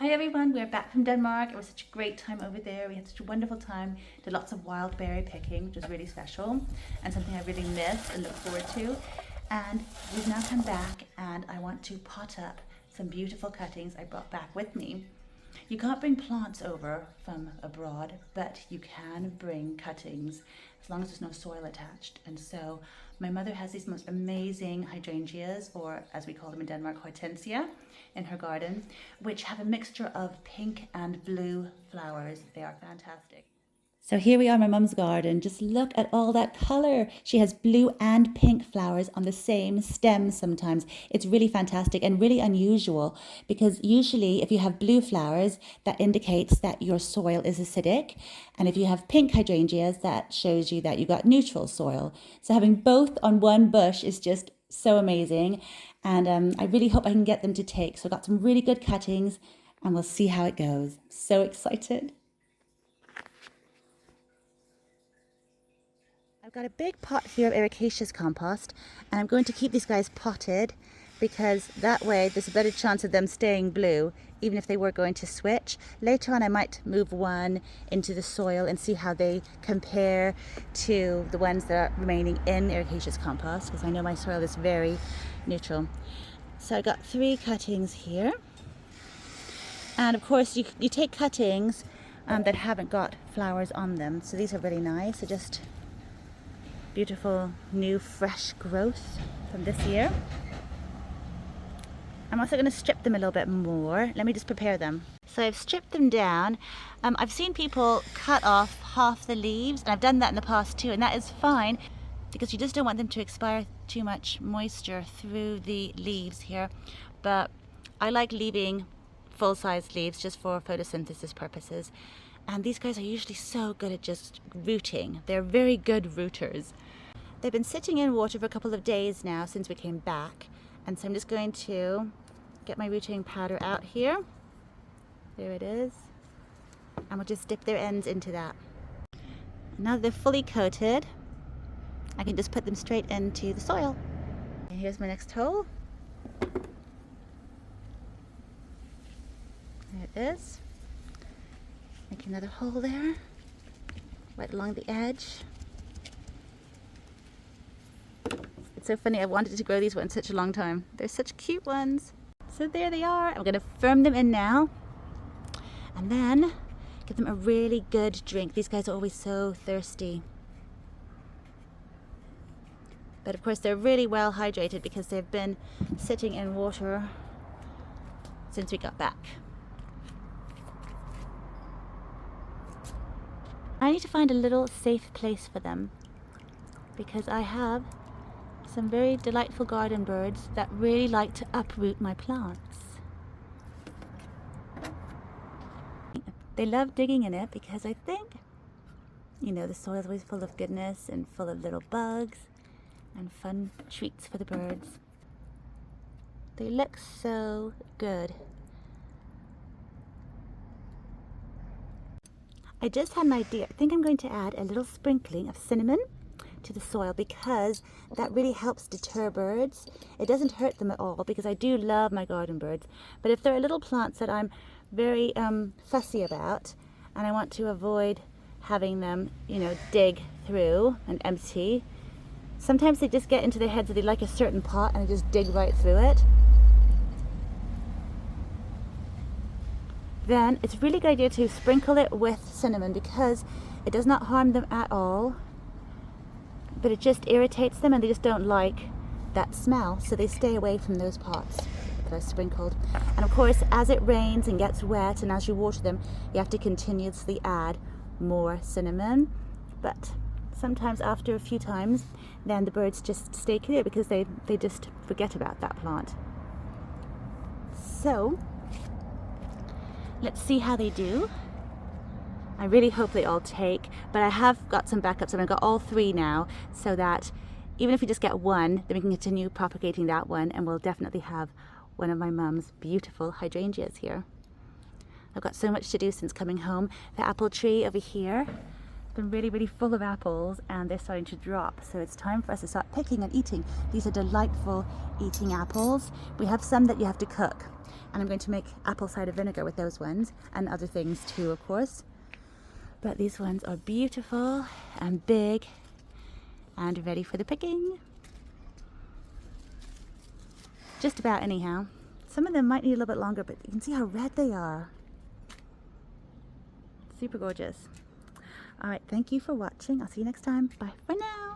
Hi everyone, we're back from Denmark. It was such a great time over there. We had such a wonderful time. Did lots of wild berry picking, which was really special and something I really miss and look forward to. And we've now come back and I want to pot up some beautiful cuttings I brought back with me. You can't bring plants over from abroad, but you can bring cuttings as long as there's no soil attached. And so my mother has these most amazing hydrangeas, or as we call them in Denmark, hortensia, in her garden, which have a mixture of pink and blue flowers. They are fantastic. So here we are in my mum's garden. Just look at all that color. She has blue and pink flowers on the same stem sometimes. It's really fantastic and really unusual because usually if you have blue flowers, that indicates that your soil is acidic. And if you have pink hydrangeas, that shows you that you got neutral soil. So having both on one bush is just so amazing. And I really hope I can get them to take. So I've got some really good cuttings and we'll see how it goes. So excited. I've got a big pot here of ericaceous compost and I'm going to keep these guys potted because that way there's a better chance of them staying blue even if they were going to switch. Later on I might move one into the soil and see how they compare to the ones that are remaining in ericaceous compost because I know my soil is very neutral. So I got 3 cuttings here, and of course you take cuttings that haven't got flowers on them, so these are really nice. So just beautiful new fresh growth from this year. I'm also going to strip them a little bit more. Let me just prepare them. So I've stripped them down. I've seen people cut off half the leaves, and I've done that in the past too, and that is fine because you just don't want them to expire too much moisture through the leaves here. But I like leaving full-size leaves just for photosynthesis purposes. And these guys are usually so good at just rooting. They're very good rooters. They've been sitting in water for a couple of days now since we came back. And so I'm just going to get my rooting powder out here. There it is. And we'll just dip their ends into that. Now that they're fully coated, I can just put them straight into the soil. And here's my next hole. There it is. Make another hole there, right along the edge. It's so funny, I wanted to grow these ones such a long time. They're such cute ones. So there they are. I'm going to firm them in now and then give them a really good drink. These guys are always so thirsty. But of course they're really well hydrated because they've been sitting in water since we got back. I need to find a little safe place for them because I have some very delightful garden birds that really like to uproot my plants. They love digging in it because I think, you know, the soil is always full of goodness and full of little bugs and fun treats for the birds. They look so good. I just had an idea. I think I'm going to add a little sprinkling of cinnamon to the soil because that really helps deter birds. It doesn't hurt them at all because I do love my garden birds. But if there are little plants that I'm very fussy about and I want to avoid having them, you know, dig through and empty, sometimes they just get into their heads that they like a certain pot and they just dig right through it. Then it's a really good idea to sprinkle it with cinnamon because it does not harm them at all, but it just irritates them and they just don't like that smell, so they stay away from those pots that I sprinkled. And of course, as it rains and gets wet and as you water them, you have to continuously add more cinnamon. But sometimes after a few times, then the birds just stay clear because they just forget about that plant. So let's see how they do. I really hope they all take, but I have got some backups and I've got all 3 now so that even if we just get one, then we can continue propagating that one and we'll definitely have one of my mum's beautiful hydrangeas here. I've got so much to do since coming home. The apple tree over here, been really, really full of apples and they're starting to drop. So it's time for us to start picking and eating. These are delightful eating apples. We have some that you have to cook. And I'm going to make apple cider vinegar with those ones and other things too, of course. But these ones are beautiful and big and ready for the picking. Just about anyhow. Some of them might need a little bit longer, but you can see how red they are. Super gorgeous. All right, thank you for watching. I'll see you next time. Bye for now.